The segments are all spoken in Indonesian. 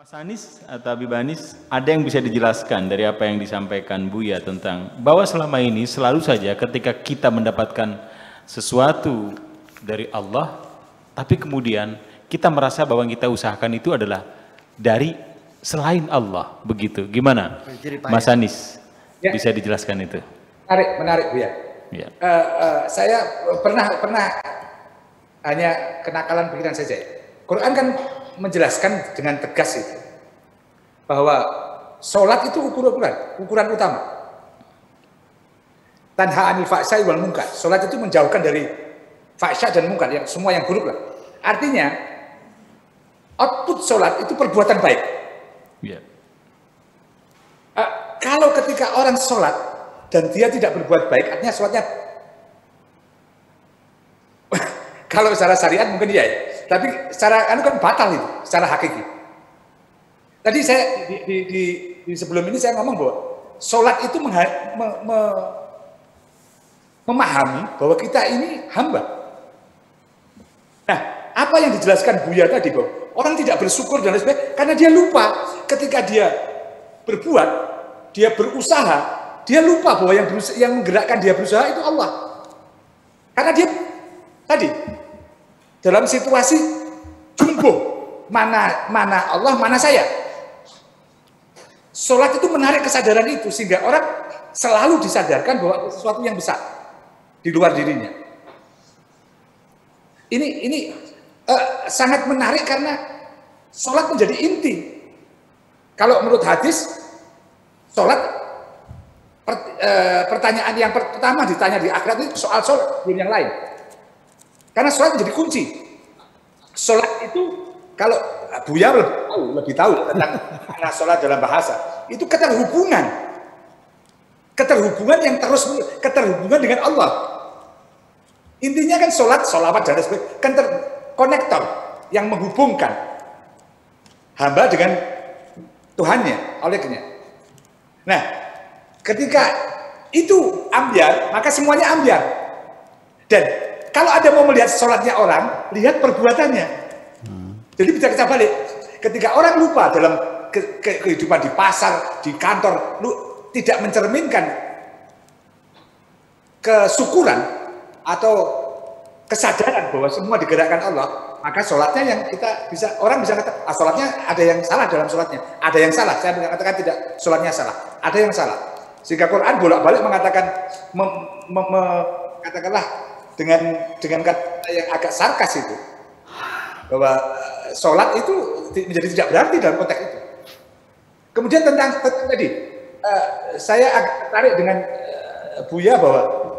Mas Anis atau Habib Anis, ada yang bisa dijelaskan dari apa yang disampaikan Buya tentang bahwa selama ini selalu saja ketika kita mendapatkan sesuatu dari Allah, tapi kemudian kita merasa bahwa yang kita usahakan itu adalah dari selain Allah, begitu. Gimana, Mas Anis? Ya. Bisa dijelaskan itu? Menarik Buya. Ya. Saya pernah hanya kenakalan pikiran saja. Quran kan menjelaskan dengan tegas itu bahwa sholat itu ukuran utama. Tanha anil fahsya'i wal munkar. Sholat itu menjauhkan dari fahsya dan munkar, yang semua yang buruk lah. Artinya output sholat itu perbuatan baik. Yeah. Kalau ketika orang sholat dan dia tidak berbuat baik, artinya sholatnya kalau secara syariat mungkin iya ya. Tapi secara kan batal itu, secara hakiki. Tadi saya di sebelum ini saya ngomong bahwa sholat itu memahami bahwa kita ini hamba. Nah, apa yang dijelaskan Buya tadi bahwa orang tidak bersyukur dan lain sebagainya karena dia lupa ketika dia berbuat, dia berusaha, dia lupa bahwa yang menggerakkan dia berusaha itu Allah. Karena dia tadi dalam situasi jumbo, mana Allah, mana saya. Sholat itu menarik kesadaran itu sehingga orang selalu disadarkan bahwa sesuatu yang besar di luar dirinya. Ini sangat menarik karena sholat menjadi inti. Kalau menurut hadis, sholat pertanyaan yang pertama ditanya di akhirat itu soal sholat, belum yang lain. Karena sholat menjadi kunci. Sholat itu kalau Buya lebih tahu tentang makna sholat dalam bahasa. Itu keterhubungan yang terus keterhubungan dengan Allah. Intinya kan sholat, sholawat dan sebagainya, konektor yang menghubungkan hamba dengan Tuhannya, olehnya. Nah, ketika itu ambyar, maka semuanya ambyar. Dan kalau ada mau melihat sholatnya orang, lihat perbuatannya. Jadi bisa kita balik. Ketika orang lupa dalam kehidupan di pasar, di kantor, tidak mencerminkan kesyukuran atau kesadaran bahwa semua digerakkan Allah, maka sholatnya yang orang bisa kata, sholatnya ada yang salah dalam sholatnya. Ada yang salah, saya mengatakan tidak, sholatnya salah. Ada yang salah. Sehingga Quran bolak-balik mengatakan, katakanlah, dengan kata yang agak sarkas itu bahwa sholat itu menjadi tidak berarti dalam konteks itu. Kemudian tentang tadi saya agak tertarik dengan Buya bahwa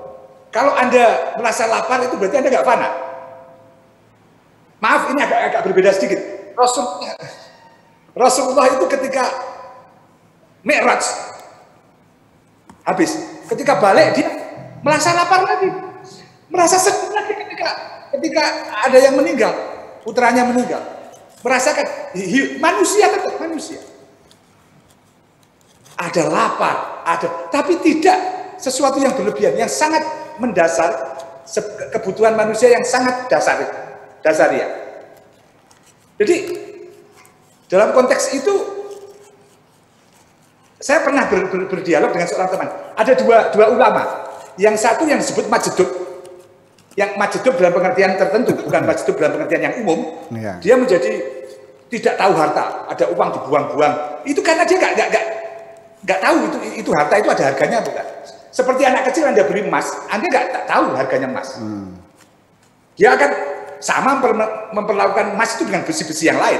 kalau Anda merasa lapar itu berarti Anda nggak fana. Maaf, ini agak berbeda sedikit. Rasulullah itu ketika Mi'raj habis, ketika balik dia merasa lapar lagi. Merasa sedih lagi ketika ada yang meninggal, putranya meninggal. Merasakan manusia tetap manusia. Ada lapar, tapi tidak sesuatu yang berlebihan, yang sangat mendasar, kebutuhan manusia yang sangat dasariah. Jadi dalam konteks itu saya pernah berdialog dengan seorang teman. Ada dua ulama. Yang satu yang disebut Majdub. Yang majdub dalam pengertian tertentu, bukan majdub dalam pengertian yang umum. Ya. Dia menjadi tidak tahu harta, ada uang dibuang-buang. Itu karena dia nggak tahu itu harta itu ada harganya bukan. Seperti anak kecil Anda beri emas, Anda nggak tahu harganya emas. Dia akan sama memperlakukan emas itu dengan besi-besi yang lain.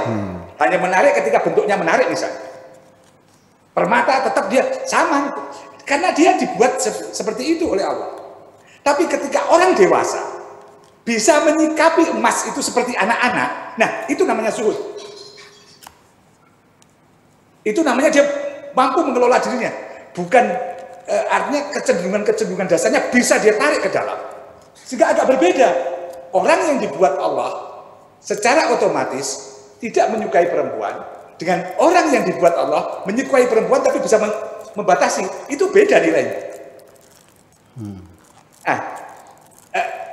Hanya menarik ketika bentuknya menarik misalnya. Permata tetap dia sama, karena dia dibuat seperti itu oleh Allah. Tapi ketika orang dewasa bisa menyikapi emas itu seperti anak-anak, nah itu namanya zuhud. Itu namanya dia mampu mengelola dirinya. Bukan artinya kecenderungan dasarnya bisa dia tarik ke dalam. Sehingga agak berbeda. Orang yang dibuat Allah secara otomatis tidak menyukai perempuan, dengan orang yang dibuat Allah menyukai perempuan tapi bisa membatasi, itu beda nilainya.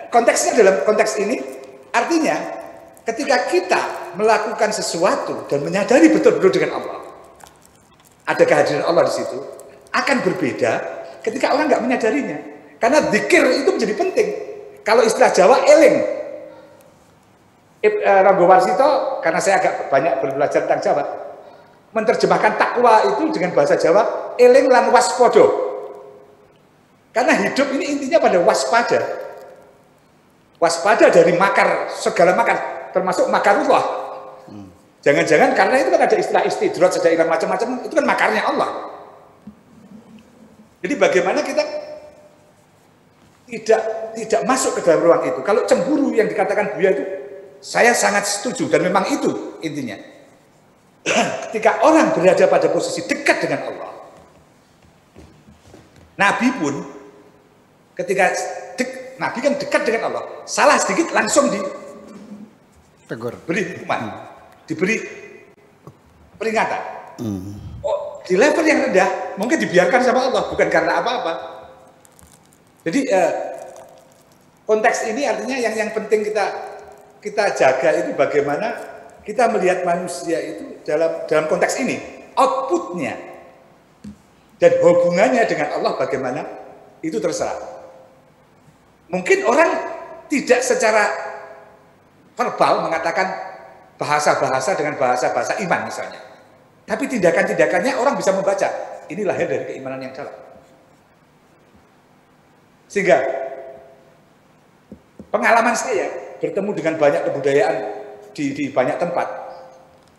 Konteksnya dalam konteks ini artinya ketika kita melakukan sesuatu dan menyadari betul-betul dengan Allah, ada kehadiran Allah di situ, akan berbeda ketika orang nggak menyadarinya. Karena zikir itu menjadi penting. Kalau istilah Jawa eling. Ranggo Warsito, karena saya agak banyak belajar tentang Jawa, menerjemahkan takwa itu dengan bahasa Jawa eling lan waspodo. Karena hidup ini intinya pada waspada. Waspada dari makar, segala makar, termasuk makarullah. Jangan-jangan karena itu kan ada istilah istidrat, ada istilah macam-macam, itu kan makarnya Allah. Jadi bagaimana kita tidak masuk ke dalam ruang itu. Kalau cemburu yang dikatakan Buya itu, saya sangat setuju dan memang itu intinya. Ketika orang berada pada posisi dekat dengan Allah, Nabi pun ketika Nabi kan dekat dengan Allah, salah sedikit langsung ditegur, beri hukuman, diberi peringatan. Oh, di level yang rendah mungkin dibiarkan sama Allah, bukan karena apa-apa. Jadi konteks ini artinya yang penting kita jaga itu bagaimana kita melihat manusia itu dalam konteks ini, outputnya dan hubungannya dengan Allah bagaimana itu terserah. Mungkin orang tidak secara verbal mengatakan bahasa-bahasa dengan bahasa-bahasa iman misalnya. Tapi tindakan-tindakannya orang bisa membaca. Ini lahir dari keimanan yang dalam. Sehingga pengalaman saya bertemu dengan banyak kebudayaan di banyak tempat.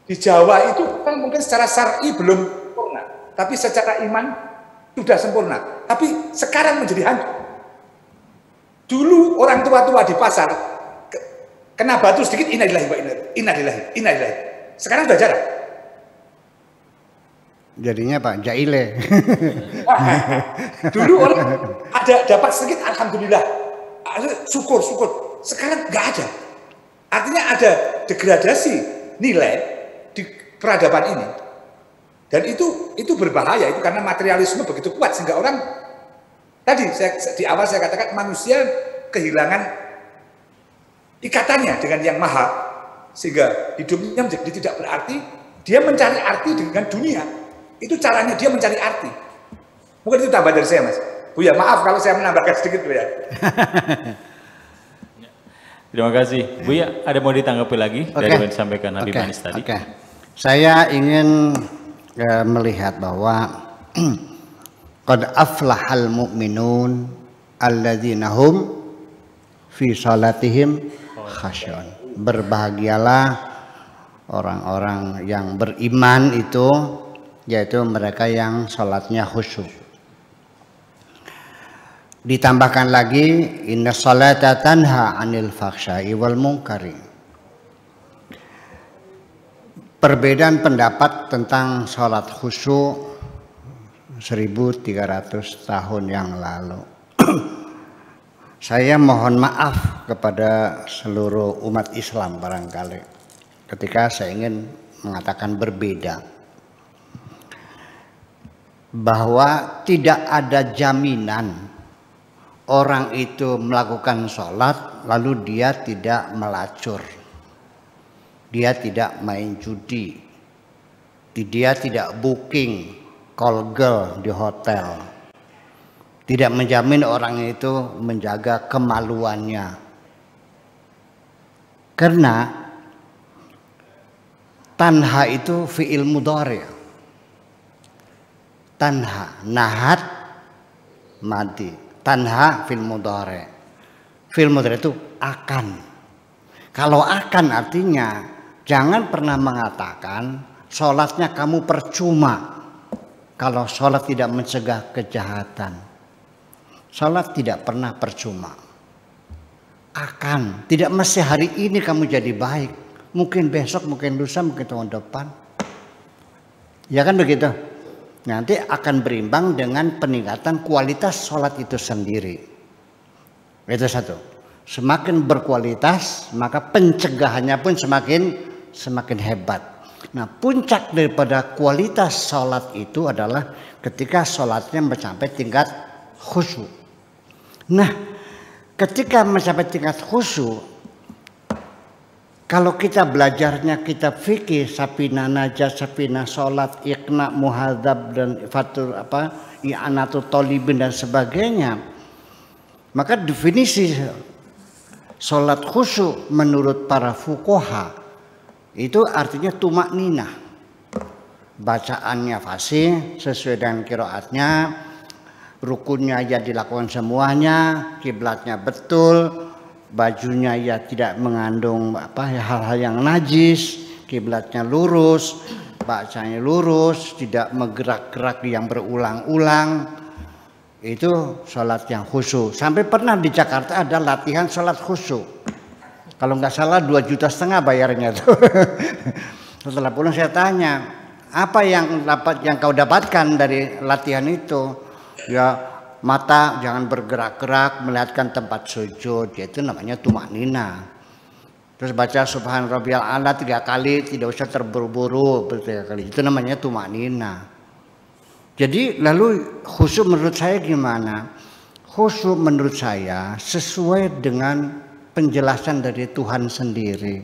Di Jawa itu kan mungkin secara syar'i belum sempurna. Tapi secara iman sudah sempurna. Tapi sekarang menjadi hancur. Dulu orang tua-tua di pasar kena batu sedikit innalillahi wa innalillahi. Sekarang sudah jarang. Jadinya Pak jaile. Dulu orang ada dapat sedikit alhamdulillah. Syukur. Sekarang nggak ada. Artinya ada degradasi nilai di peradaban ini. Dan itu berbahaya itu karena materialisme begitu kuat sehingga orang tadi di awal saya katakan manusia kehilangan ikatannya dengan yang maha sehingga hidupnya menjadi tidak berarti. Dia mencari arti dengan dunia. Itu caranya dia mencari arti. Mungkin itu tambah dari saya Mas. Buya maaf kalau saya menambahkan sedikit Buya. Terima kasih. Buya ada mau ditanggapi lagi dari yang disampaikan Habib Anis tadi? Saya ingin melihat bahwa qad aflahal mu'minun alladzina hum fi salatihim khasyun. Berbahagialah orang-orang yang beriman itu, yaitu mereka yang salatnya khusyuk. Ditambahkan lagi inna salata tanha 'anil fahsya'i wal munkari. Perbedaan pendapat tentang salat khusyuk 1300 tahun yang lalu. Saya mohon maaf kepada seluruh umat Islam barangkali ketika saya ingin mengatakan berbeda, bahwa tidak ada jaminan orang itu melakukan sholat lalu dia tidak melacur, dia tidak main judi, dia tidak booking call girl di hotel, tidak menjamin orang itu menjaga kemaluannya. Karena tanha itu fi'il mudhari'. Tanha, nahat, madi. Tanha fi'il mudhari'. Fi'il mudhari' itu akan. Kalau akan artinya jangan pernah mengatakan sholatnya kamu percuma kalau sholat tidak mencegah kejahatan. Sholat tidak pernah percuma. Akan, tidak mesti hari ini kamu jadi baik. Mungkin besok, mungkin lusa, mungkin tahun depan. Ya kan begitu? Nanti akan berimbang dengan peningkatan kualitas sholat itu sendiri. Itu satu. Semakin berkualitas, maka pencegahannya pun semakin hebat. Nah, puncak daripada kualitas sholat itu adalah ketika sholatnya mencapai tingkat khusyuk. Nah, ketika mencapai tingkat khusyuk, Kalau kita belajarnya kitab fikih, Safina Najah, Safina Sholat, Iqna, Muhadzab dan Fatul I'anatul Thalibin dan sebagainya, maka definisi sholat khusyuk menurut para fuqaha itu artinya tumakninah. Bacaannya fasih sesuai dengan qiraatnya, rukunnya ya dilakukan semuanya, kiblatnya betul, bajunya ya tidak mengandung hal-hal yang najis, kiblatnya lurus, bacanya lurus, tidak menggerak-gerak yang berulang-ulang. Itu sholat yang khusyuk. Sampai pernah di Jakarta ada latihan sholat khusyuk. Kalau nggak salah 2,5 juta bayarnya tuh. Setelah pulang saya tanya, apa yang kau dapatkan dari latihan itu? Ya, mata jangan bergerak-gerak, melihatkan tempat sujud, yaitu namanya tumaknina. Terus baca subhan rabbiyal a'la 3 kali, tidak usah terburu-buru 3 kali. Itu namanya tumaknina. Jadi lalu khusyuk menurut saya gimana? Khusyuk menurut saya sesuai dengan penjelasan dari Tuhan sendiri.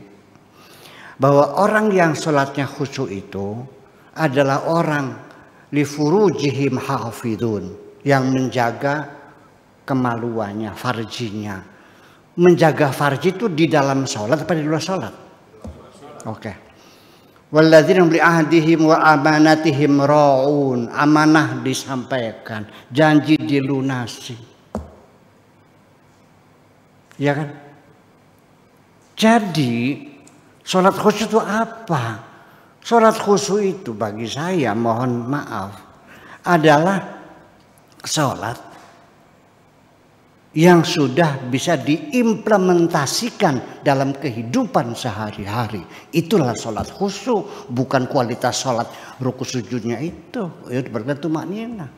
Bahwa orang yang sholatnya khusyuk itu adalah orang li furujihim hafidun, yang menjaga kemaluannya, farjinya. Menjaga farji itu di dalam sholat atau di luar sholat? Oke. Walladzina li ahdihim wa amanatihim ra'un. Amanah disampaikan, janji dilunasi. Ya kan? Jadi sholat khusyuk itu apa? Sholat khusyuk itu bagi saya, mohon maaf, adalah sholat yang sudah bisa diimplementasikan dalam kehidupan sehari-hari. Itulah sholat khusyuk, bukan kualitas sholat ruku sujudnya itu bergantung tumakninah.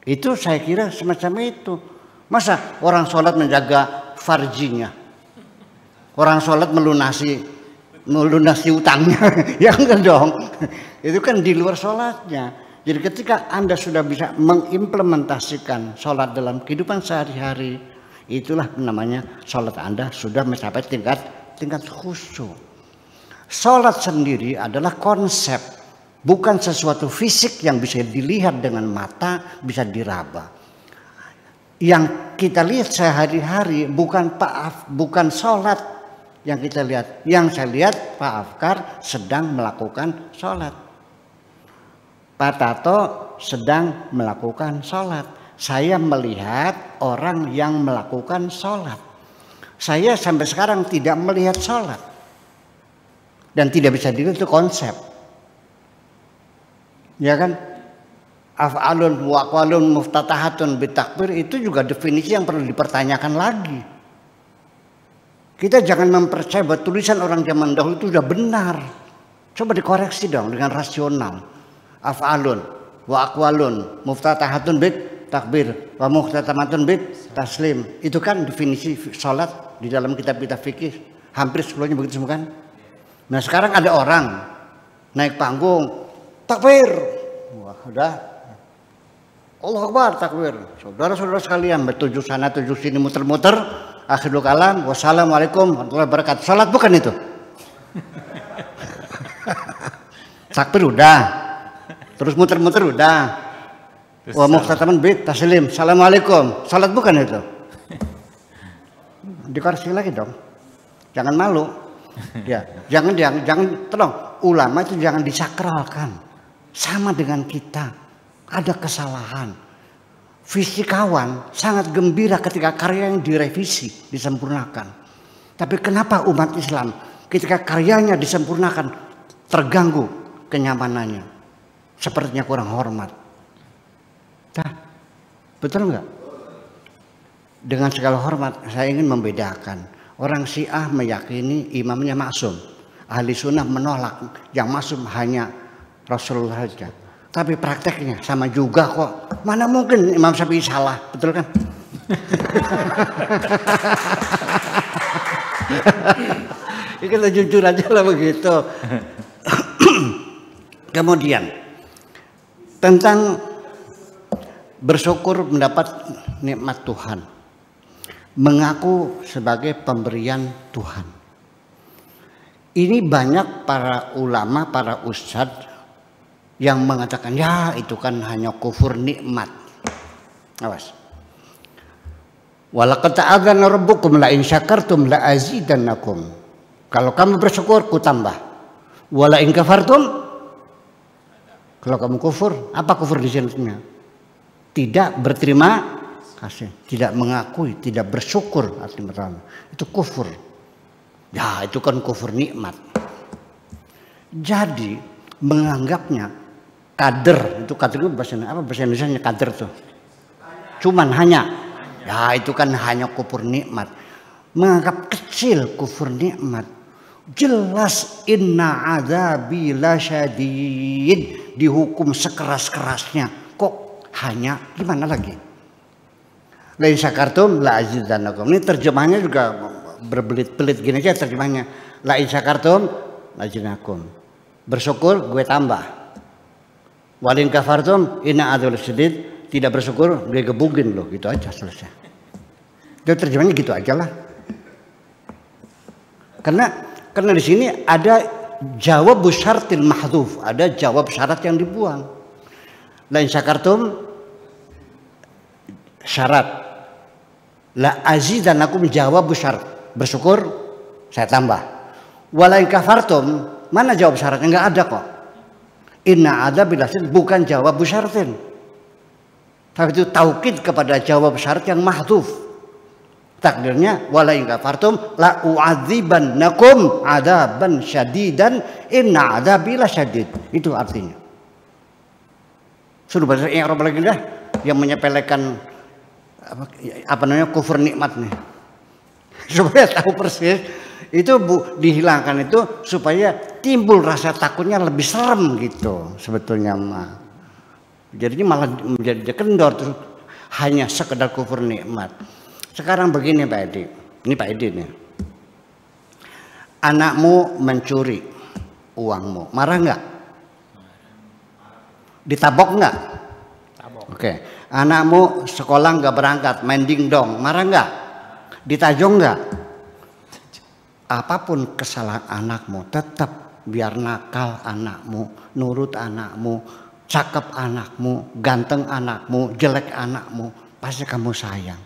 Itu saya kira semacam itu. Masa orang sholat menjaga farjinya, orang sholat melunasi utangnya, ya enggak dong. Itu kan di luar sholatnya. Jadi ketika Anda sudah bisa mengimplementasikan sholat dalam kehidupan sehari-hari, itulah namanya sholat Anda sudah mencapai tingkat khusyuk. Sholat sendiri adalah konsep, bukan sesuatu fisik yang bisa dilihat dengan mata, bisa diraba. Yang kita lihat sehari-hari bukan sholat yang kita lihat. Yang saya lihat Pak Afkar sedang melakukan sholat. Pak Tato sedang melakukan sholat. Saya melihat orang yang melakukan sholat. Saya sampai sekarang tidak melihat sholat. Dan tidak bisa dilihat itu konsep. Ya kan? Af'alun wa aqwalun muftatahatun bitakbir, itu juga definisi yang perlu dipertanyakan lagi. Kita jangan mempercayai bahwa tulisan orang zaman dahulu itu sudah benar. Coba dikoreksi dong dengan rasional. Af'alun wa aqwalun muftatahatun bit takbir wa muhtatamatun bit taslim. Itu kan definisi sholat di dalam kitab-kitab fikih. Hampir seluruhnya begitu semua kan. Nah sekarang ada orang naik panggung takbir. Wah udah, Allah Akbar takbir. Saudara-saudara sekalian bertujuh sana tujuh sini muter-muter. Akhirul kalam wassalamualaikum warahmatullahi wabarakatuh. Sholat bukan itu? Takbir udah. Terus muter-muter udah. Wa muhtataman bit taslim. Assalamualaikum. Salat bukan itu? Dikoreksi lagi dong. Jangan malu. Ya, jangan tolong ulama itu jangan disakralkan. Sama dengan kita. Ada kesalahan. Fisikawan sangat gembira ketika karyanya direvisi, disempurnakan. Tapi kenapa umat Islam ketika karyanya disempurnakan terganggu kenyamanannya? Sepertinya kurang hormat. Nah, betul nggak? Dengan segala hormat, saya ingin membedakan. Orang Syiah meyakini imamnya maksum. Ahli sunnah menolak yang maksum hanya Rasulullah saja. Tapi prakteknya sama juga kok. Mana mungkin Imam Syafi'i salah, betul kan? Kita jujur aja lah begitu. Kemudian tentang bersyukur mendapat nikmat Tuhan, mengaku sebagai pemberian Tuhan. Ini banyak para ulama, para ustadz yang mengatakan ya itu kan hanya kufur nikmat. Awas. Walaqad ta'adzana rabbukum la in syakartum la azidannakum. Kalau kamu bersyukur ku tambah. Wala in kafartum, kalau kamu kufur, apa kufur di sini? Tidak berterima kasih, tidak mengakui, tidak bersyukur artinya itu kufur. Ya itu kan kufur nikmat. Jadi menganggapnya kader, itu kader itu bahasa apa, bahasa Indonesianya kader tuh. Cuman hanya, ya itu kan hanya kufur nikmat. Menganggap kecil kufur nikmat. Jelas inna adzabi lasyadid, dihukum sekeras-kerasnya. Kok hanya gimana lagi? La in syakartum la azidannakum. Ini terjemahnya juga berbelit-belit gini aja terjemahnya. La in syakartum la azidannakum. Bersyukur gue tambah. Walin kafartum inna adzab syadid. Tidak bersyukur gue gebugin loh, gitu aja selesai. Itu terjemahnya gitu aja lah. Karena di sini ada jawab syartil mahdhuf, ada jawab syarat yang dibuang. La in syakartum syarat. La azidannakum jawab syarat. Bersyukur saya tambah. Wala in kafartum, mana jawab syaratnya? Enggak ada kok. Inna adzabil syadid bukan jawab syaratin. Tapi itu taukid kepada jawab syarat yang mahdhuf. Takdirnya wala in kafartum la u'adzibannakum adzaban syadidan inna adzabi lasyadid. Itu artinya. Suruh bahasa i'rab lagi dah yang menyepelekan apa namanya kufur nikmat nih. Supaya tahu persis itu dihilangkan itu supaya timbul rasa takutnya lebih serem gitu sebetulnya mah. Jadinya malah menjadi kendor terus hanya sekedar kufur nikmat. Sekarang begini Pak Edi, ini Pak Edi nih. Anakmu mencuri uangmu, marah nggak? Ditabok nggak? Oke. Anakmu sekolah nggak berangkat, main dingdong, marah nggak? Ditajong nggak? Apapun kesalahan anakmu, tetap biar nakal anakmu, nurut anakmu, cakep anakmu, ganteng anakmu, jelek anakmu, pasti kamu sayang.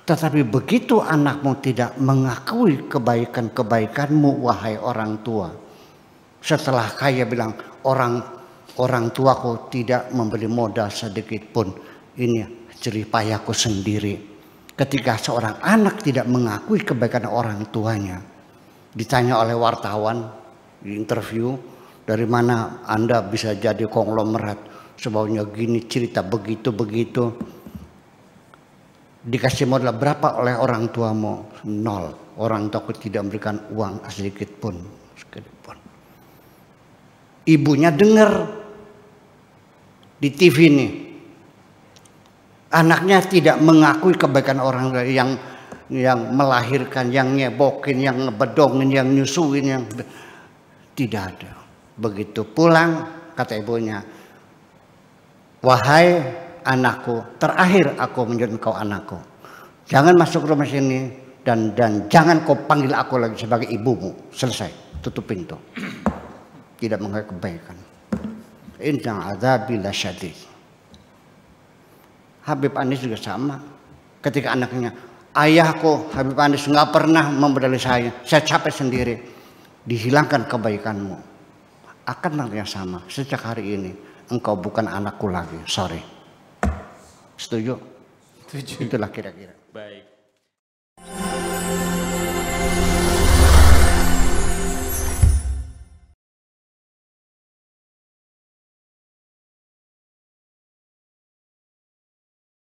Tetapi begitu anakmu tidak mengakui kebaikan-kebaikanmu, wahai orang tua, setelah kaya bilang orang tuaku tidak memberi modal sedikit pun, ini jerih payahku sendiri. Ketika seorang anak tidak mengakui kebaikan orang tuanya, ditanya oleh wartawan di interview, dari mana Anda bisa jadi konglomerat sebaunya gini, cerita begitu-begitu. Dikasih modal berapa oleh orang tuamu? 0. Orang tuaku tidak memberikan uang sedikit pun. Ibunya dengar di TV nih, anaknya tidak mengakui kebaikan orang yang melahirkan, yang nyebokin, yang ngebedongin, yang nyusuin, yang tidak ada. Begitu pulang kata ibunya, wahai anakku, terakhir aku menjadi engkau anakku. Jangan masuk rumah sini dan jangan kau panggil aku lagi sebagai ibumu. Selesai, tutup pintu. Tidak mengakui kebaikan. Inna adzabi lasyadid. Habib Anis juga sama. Ketika anaknya, ayahku Habib Anis nggak pernah membedali saya capek sendiri. Dihilangkan kebaikanmu. Akan nantinya sama. Sejak hari ini engkau bukan anakku lagi. Sorry. Setuju? Setuju. Itulah kira-kira. Baik.